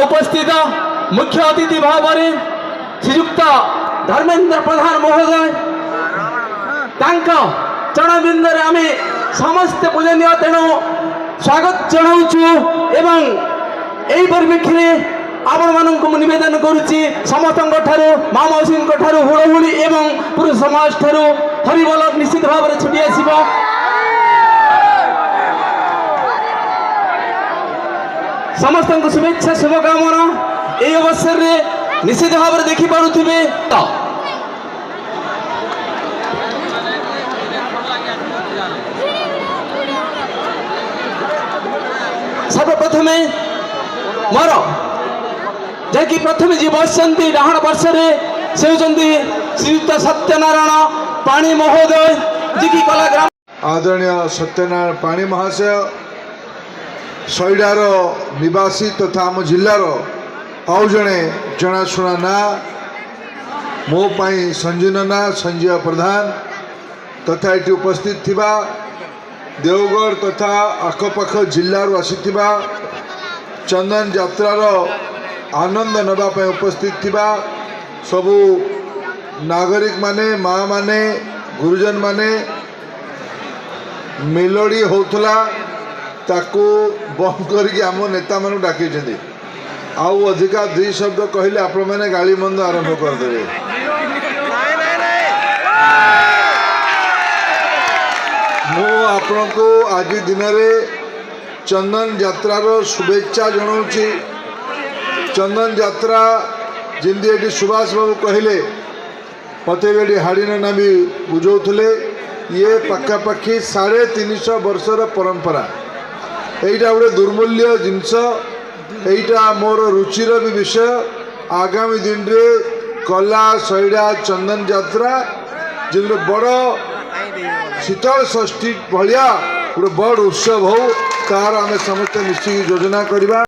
उपस्थित मुख्य अतिथि भाव में श्रीयुक्त धर्मेंद्र प्रधान महोदय चरणबिंदे आम समस्त पूजनीय तेणु स्वागत जनाऊँ एवं यही परिप्रेक्षी में आपण मानक नवेदन करुच्ची समस्त माँ मौसी हुड़हुड़ी एवं पुरुष समाज ठारू हरिबोल निश्चित भाव में छुटी आसब। समस्त शुभेच्छा शुभकामना यही अवसर में निश्चित भाव में देखिपे। सर्वप्रथम मोर जैकि प्रथम जी बसती डाण पार्श्वे से होती श्रीयुक्त सत्यनारायण पाणी महोदय जी की कला आदरणीय सत्यनारायण पाणी महाशय सईडार निवासी तथा आम जिलार आउ जड़े जनाशुना ना मो पाई संजीव ना संजीव प्रधान तथा ये उपस्थित थिबा देवगढ़ तथा आखपाख जिलू आसीथिबा चंदन यात्रार आनंद नवाई उपस्थित थिबा सबू नागरिक माने माँ माने गुरुजन माने मेलोडी होतला ताकू बंद करके आम नेता मान डाक आउ अधिका दुई शब्द कहले आपण मैंने गाली मंद आरंभ करदे। मु आपण को आज दिन में चंदन यात्रार शुभेच्छा जनाऊँगी। चंदन यात्रा जमी सुभाष बाबू कहले मत ये हाड़ी ना भी बुझौले ये पखापाखि 350 वर्षर परंपरा यहीटा गोटे दुर्मूल्य जिनस यहीटा मोर रुचिर भी विषय। आगामी दिन में कला सईड़ा चंदन यात्रा जिन बड़ शीतल षष्ठी भाया गोटे बड़ उत्सव हो तार आम समस्त मिसिक योजना करवा।